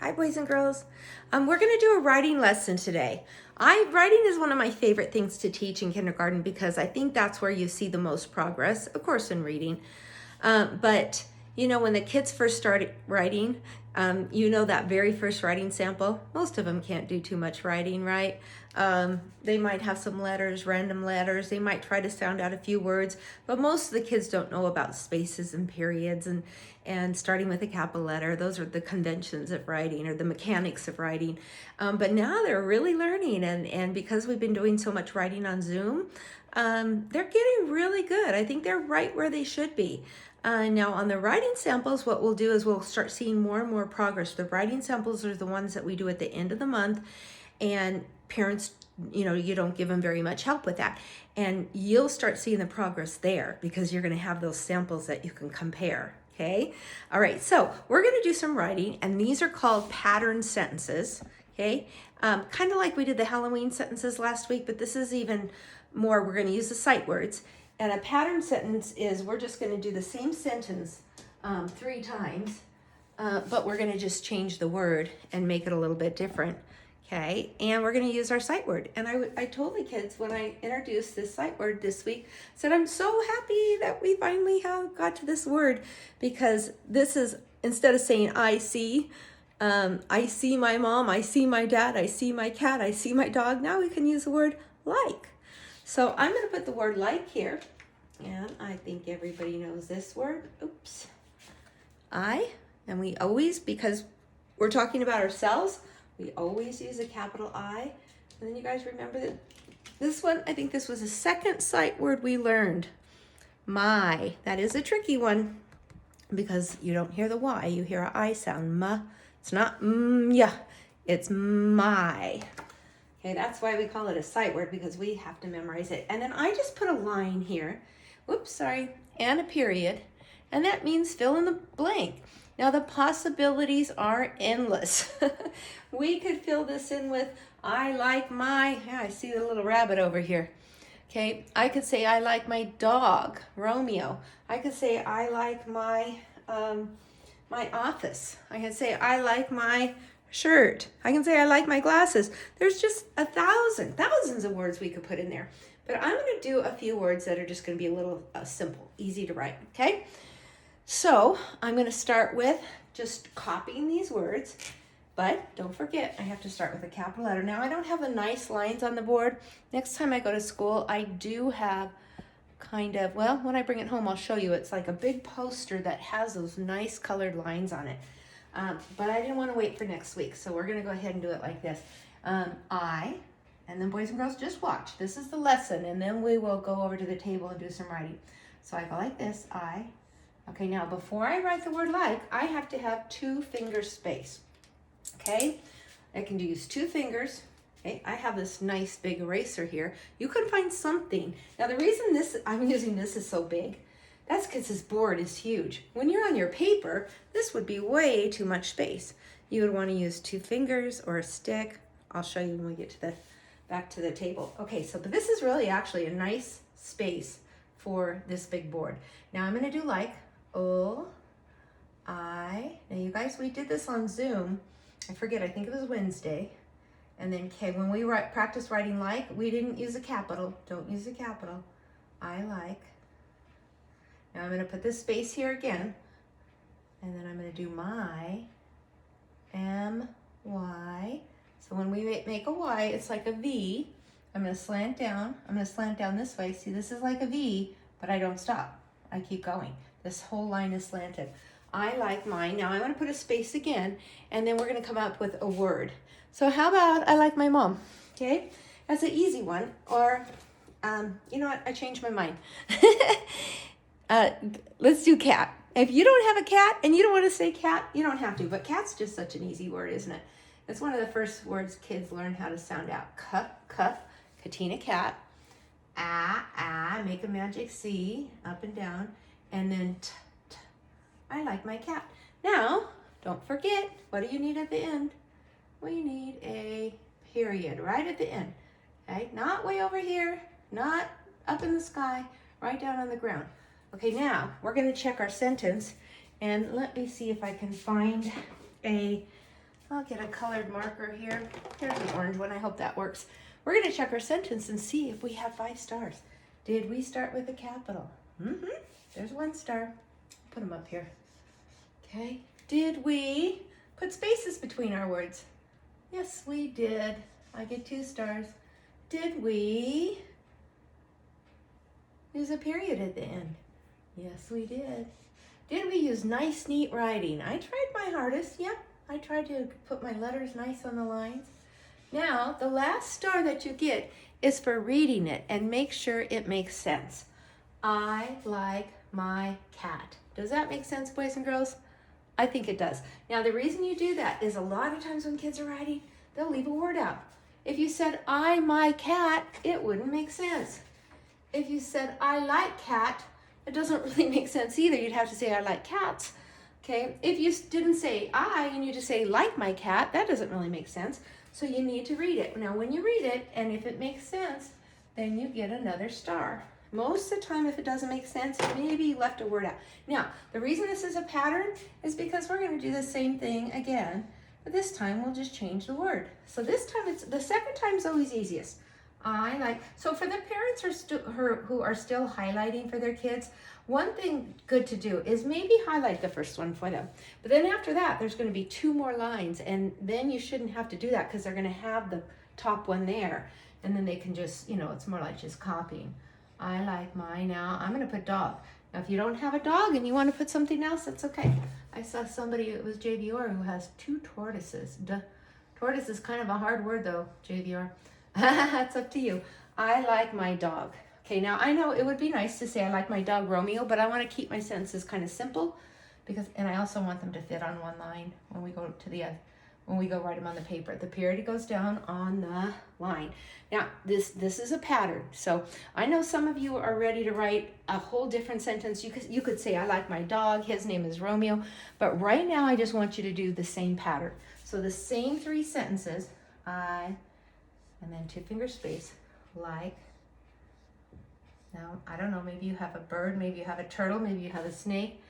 Hi, boys and girls. We're going to do a writing lesson today. Writing is one of my favorite things to teach in kindergarten because I think that's where you see the most progress, of course, in reading. But you know, when the kids first start writing, you know that very first writing sample, most of them can't do too much writing, right? They might have some letters, random letters. They might try to sound out a few words, but most of the kids don't know about spaces and periods and starting with a capital letter. Those are the conventions of writing or the mechanics of writing. But now they're really learning, and because we've been doing so much writing on Zoom, they're getting really good. I think they're right where they should be. Now on the writing samples, what we'll do is we'll start seeing more and more progress. The writing samples are the ones that we do at the end of the month, and parents, you know, you don't give them very much help with that. And you'll start seeing the progress there because you're going to have those samples that you can compare. Okay. All right. So we're going to do some writing, and these are called pattern sentences. Okay. Kind of like we did the Halloween sentences last week, but this is even more. We're going to use the sight words. And a pattern sentence is we're just going to do the same sentence 3 times, but we're going to just change the word and make it a little bit different. Okay, and we're going to use our sight word. And I told the kids when I introduced this sight word this week, said I'm so happy that we finally have got to this word, because this is, instead of saying I see my mom, I see my dad, I see my cat, I see my dog, now we can use the word like. So I'm going to put the word like here, and I think everybody knows this word. Oops. And we always, because we're talking about ourselves, we always use a capital I. And then you guys remember that this one, I think this was the second sight word we learned. My. That is a tricky one because you don't hear the Y, you hear a I sound. Ma. It's not yeah, it's my. Okay, that's why we call it a sight word, because we have to memorize it. And then I just put a line here, whoops, sorry, and a period, and that means fill in the blank. Now the possibilities are endless. We could fill this in with, I like my, yeah, I see the little rabbit over here. Okay, I could say I like my dog, Romeo. I could say I like my my office. I can say I like my shirt. I can say I like my glasses. There's just thousands of words we could put in there. But I'm going to do a few words that are just going to be a little simple, easy to write, okay? So I'm going to start with just copying these words, but don't forget, I have to start with a capital letter. Now, I don't have the nice lines on the board. Next time I go to school, I do have kind of, well, when I bring it home, I'll show you. It's like a big poster that has those nice colored lines on it. But I didn't want to wait for next week, so we're going to go ahead and do it like this. And then boys and girls, just watch. This is the lesson, and then we will go over to the table and do some writing. So I go like this, I. Okay, now before I write the word like, I have to have 2 finger space. Okay, I can use 2 fingers. Okay, I have this nice big eraser here. You can find something. Now the reason I'm using this is so big, that's because this board is huge. When you're on your paper, this would be way too much space. You would want to use 2 fingers or a stick. I'll show you when we get to back to the table. Okay, so but this is really actually a nice space for this big board. Now I'm going to do like, O, I. Now you guys, we did this on Zoom. I forget, I think it was Wednesday. And then K, when we practice writing like, we didn't use a capital. Don't use a capital. I like. Now I'm going to put this space here again, and then I'm going to do my, M-Y. So when we make a Y, it's like a V. I'm going to slant down. I'm going to slant down this way. See, this is like a V, but I don't stop. I keep going. This whole line is slanted. I like mine. Now I'm going to put a space again, and then we're going to come up with a word. So how about I like my mom? Okay, that's an easy one. Or, you know what? I changed my mind. Let's do cat. If you don't have a cat and you don't want to say cat, you don't have to. But cat's just such an easy word, isn't it? It's one of the first words kids learn how to sound out. Cuff, Katina cat. Make a magic C, up and down. And then t. I like my cat. Now, don't forget, what do you need at the end? We need a period right at the end. Okay, not way over here, not up in the sky, right down on the ground. Okay, now we're going to check our sentence, and let me see if I can find a I'll get a colored marker here. Here's an orange one. I hope that works. We're going to check our sentence and see if we have 5 stars. Did we start with a capital? Mm-hmm. There's 1 star. Put them up here. Okay. Did we put spaces between our words? Yes, we did. I get 2 stars. Did we use a period at the end? Yes, we did. Did we use nice, neat writing? I tried my hardest. Yep, I tried to put my letters nice on the lines. Now, the last star that you get is for reading it and make sure it makes sense. I like my cat. Does that make sense, boys and girls? I think it does. Now, the reason you do that is a lot of times when kids are writing, they'll leave a word out. If you said, I, my cat, it wouldn't make sense. If you said, I like cat, it doesn't really make sense either. You'd have to say, I like cats. Okay, if you didn't say I and you just say like my cat, that doesn't really make sense. So you need to read it. Now when you read it, and if it makes sense, then you get another star. Most of the time, if it doesn't make sense, maybe you left a word out. Now, the reason this is a pattern is because we're going to do the same thing again, but this time we'll just change the word. So this time, it's the second time is always easiest. I like, so for the parents who are still highlighting for their kids, one thing good to do is maybe highlight the first one for them. But then after that, there's going to be 2 more lines, and then you shouldn't have to do that because they're going to have the top one there, and then they can just, it's more like just copying. I like mine. Now I'm going to put dog. Now, if you don't have a dog and you want to put something else, that's okay. I saw somebody, it was JVR, who has 2 tortoises. Tortoise is kind of a hard word though, JVR. That's up to you. I like my dog. Okay, now I know it would be nice to say I like my dog Romeo, but I want to keep my sentences kind of simple and I also want them to fit on one line when we go to the end. When we go write them on the paper. The period goes down on the line. Now, this is a pattern. So I know some of you are ready to write a whole different sentence. You could say, I like my dog, his name is Romeo. But right now, I just want you to do the same pattern. So the same 3 sentences, I, and then 2-finger space, like. Now, I don't know, maybe you have a bird, maybe you have a turtle, maybe you have a snake,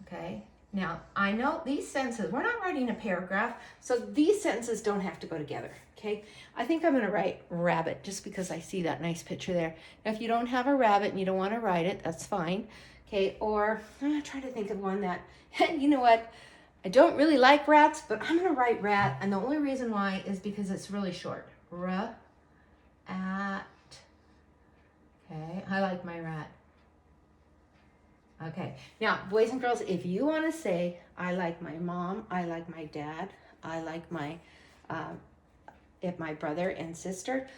okay? Now, I know these sentences, we're not writing a paragraph, so these sentences don't have to go together, okay? I think I'm going to write rabbit just because I see that nice picture there. Now, if you don't have a rabbit and you don't want to write it, that's fine, okay? Or I'm trying to think of one that, you know what? I don't really like rats, but I'm going to write rat, and the only reason why is because it's really short. At. Okay, I like my rat. Okay, now, boys and girls, if you want to say, I like my mom, I like my dad, I like my brother and sister,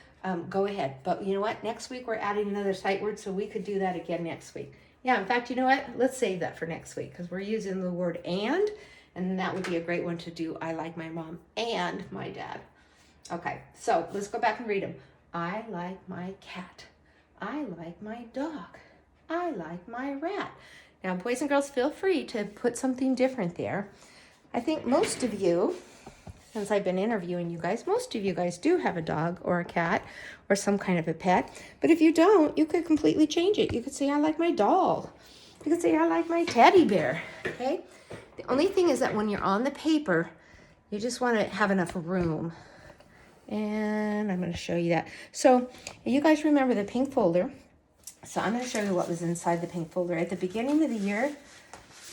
go ahead. But you know what? Next week, we're adding another sight word, so we could do that again next week. Yeah, in fact, you know what? Let's save that for next week, because we're using the word and that would be a great one to do. I like my mom and my dad. Okay, so let's go back and read them. I like my cat. I like my dog. I like my rat. Now, boys and girls, feel free to put something different there. I think most of you, since I've been interviewing you guys, most of you guys do have a dog or a cat or some kind of a pet. But if you don't, you could completely change it. You could say, I like my doll. You could say, I like my teddy bear. Okay? The only thing is that when you're on the paper, you just want to have enough room. And I'm going to show you that. So you guys remember the pink folder. So I'm going to show you what was inside the pink folder. At the beginning of the year,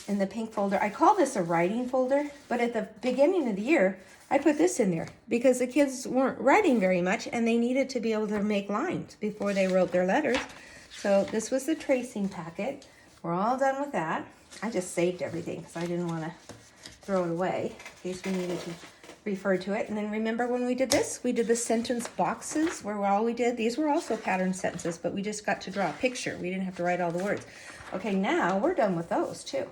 in the pink folder, I call this a writing folder, but at the beginning of the year, I put this in there because the kids weren't writing very much and they needed to be able to make lines before they wrote their letters. So this was the tracing packet. We're all done with that. I just saved everything because I didn't want to throw it away in case we needed to refer to it. And then remember when we did this? We did the sentence boxes where all we did, these were also pattern sentences, but we just got to draw a picture. We didn't have to write all the words. Okay, now we're done with those too.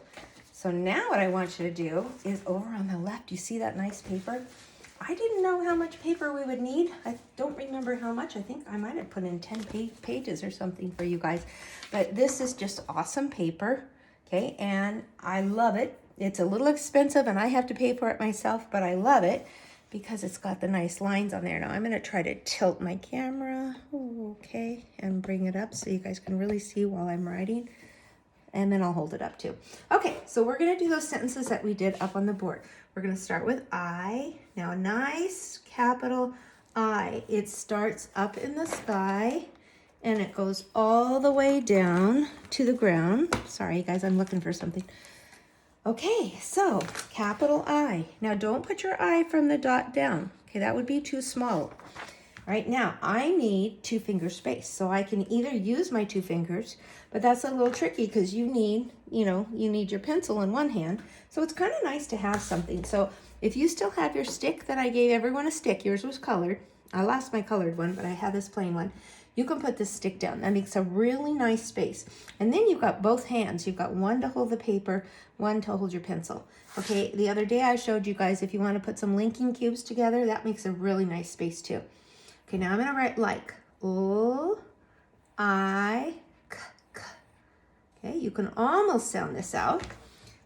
So now what I want you to do is over on the left, you see that nice paper? I didn't know how much paper we would need. I don't remember how much. I think I might have put in 10 pages or something for you guys. But this is just awesome paper, okay? And I love it. It's a little expensive and I have to pay for it myself, but I love it because it's got the nice lines on there. Now I'm going to try to tilt my camera, okay, and bring it up so you guys can really see while I'm writing. and then I'll hold it up too. Okay, so we're gonna do those sentences that we did up on the board. We're gonna start with I. Now a nice capital I. It starts up in the sky and it goes all the way down to the ground. Sorry guys, I'm looking for something. Okay, so capital I. Now don't put your I from the dot down. Okay, that would be too small. Right now, I need 2 finger space. So I can either use my 2 fingers, but that's a little tricky because you need your pencil in one hand. So it's kind of nice to have something. So if you still have your stick that I gave everyone a stick, yours was colored. I lost my colored one, but I have this plain one. You can put this stick down. That makes a really nice space. And then you've got both hands. You've got one to hold the paper, one to hold your pencil. Okay, the other day I showed you guys if you want to put some linking cubes together, that makes a really nice space too. Okay, now I'm going to write like. L, I, k, k. Okay, you can almost sound this out.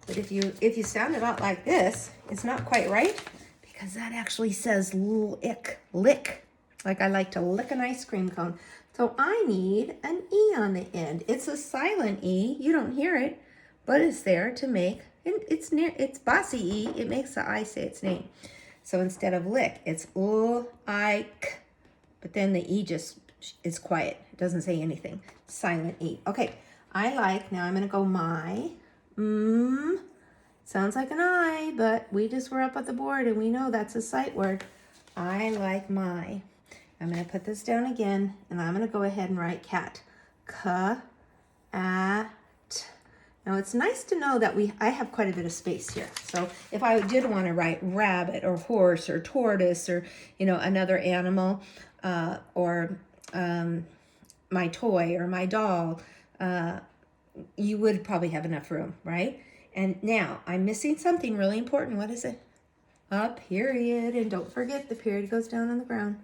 But if you sound it out like this, it's not quite right because that actually says lick, lick. Like I like to lick an ice cream cone. So I need an E on the end. It's a silent E. You don't hear it, but it's there to make, it's bossy E. It makes the I say its name. So instead of lick, it's L-I-K. But then the E just is quiet. It doesn't say anything. Silent E. Okay, I like, now I'm going to go my. Sounds like an I, but we just were up at the board and we know that's a sight word. I like my. I'm going to put this down again, and I'm going to go ahead and write cat. K-at. Now, it's nice to know that I have quite a bit of space here. So if I did want to write rabbit or horse or tortoise or, another animal or my toy or my doll, you would probably have enough room, right? And now I'm missing something really important. What is it? A period. And don't forget the period goes down on the ground.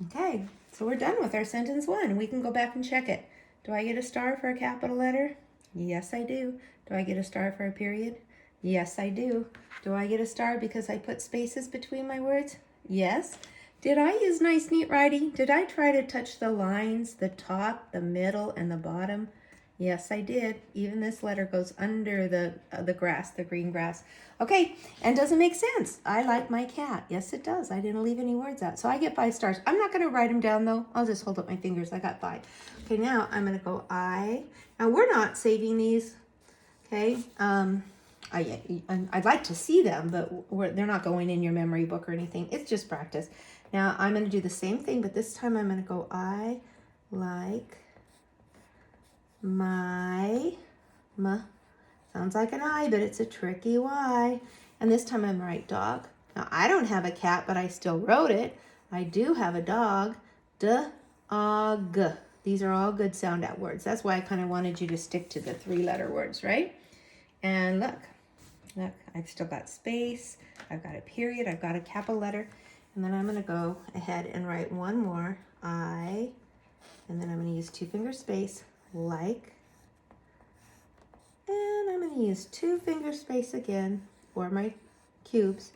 Okay, so we're done with our sentence 1. We can go back and check it. Do I get a star for a capital letter? Yes, I do. Do I get a star for a period? Yes, I do. Do I get a star because I put spaces between my words? Yes. Did I use nice, neat writing? Did I try to touch the lines, the top, the middle, and the bottom? Yes, I did. Even this letter goes under the grass, the green grass. Okay, and does it make sense? I like my cat. Yes, it does. I didn't leave any words out. So I get 5 stars. I'm not going to write them down, though. I'll just hold up my fingers. I got 5. Okay, now I'm going to go I. Now, we're not saving these, okay? I'd like to see them, but they're not going in your memory book or anything. It's just practice. Now, I'm going to do the same thing, but this time I'm going to go I like my. Sounds like an I, but it's a tricky Y. And this time I'm going to write dog. Now, I don't have a cat, but I still wrote it. I do have a dog. D-og. These are all good sound out words. That's why I kind of wanted you to stick to the 3-letter words, right? And look, I've still got space. I've got a period. I've got a capital letter. And then I'm going to go ahead and write one more, I, and then I'm going to use 2-finger space, like, and I'm going to use 2-finger space again for my cubes.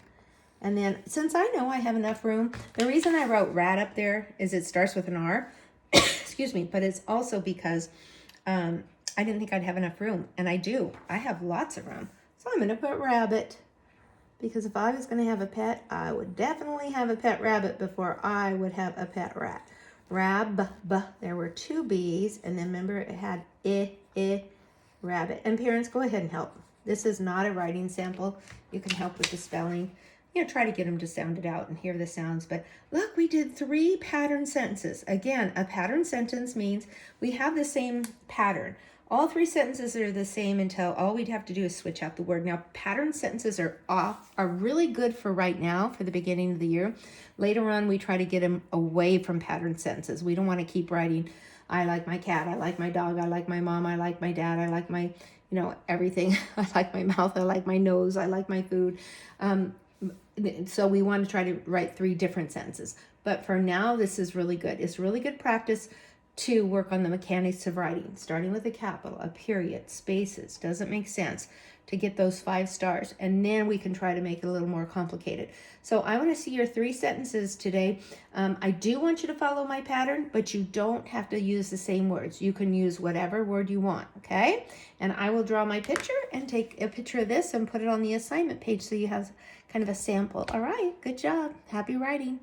And then since I know I have enough room, the reason I wrote rat up there is it starts with an R, excuse me, but it's also because I didn't think I'd have enough room, and I do. I have lots of room. So I'm going to put rabbit. Because if I was going to have a pet, I would definitely have a pet rabbit before I would have a pet rat. There were 2 B's, and then remember it had rabbit. And parents, go ahead and help. This is not a writing sample. You can help with the spelling. Try to get them to sound it out and hear the sounds. But look, we did 3 pattern sentences. Again, a pattern sentence means we have the same pattern. All 3 sentences are the same until all we'd have to do is switch out the word. Now, pattern sentences are really good for right now, for the beginning of the year. Later on, we try to get them away from pattern sentences. We don't want to keep writing, I like my cat, I like my dog, I like my mom, I like my dad, I like my, everything. I like my mouth, I like my nose, I like my food. So we want to try to write 3 different sentences. But for now, this is really good. It's really good practice. to work on the mechanics of writing, starting with a capital, a period, spaces, doesn't make sense, to get those 5 stars. And then we can try to make it a little more complicated. So I want to see your 3 sentences today. I do want you to follow my pattern, but you don't have to use the same words. You can use whatever word you want, okay? And I will draw my picture and take a picture of this and put it on the assignment page so you have kind of a sample. All right, good job. Happy writing.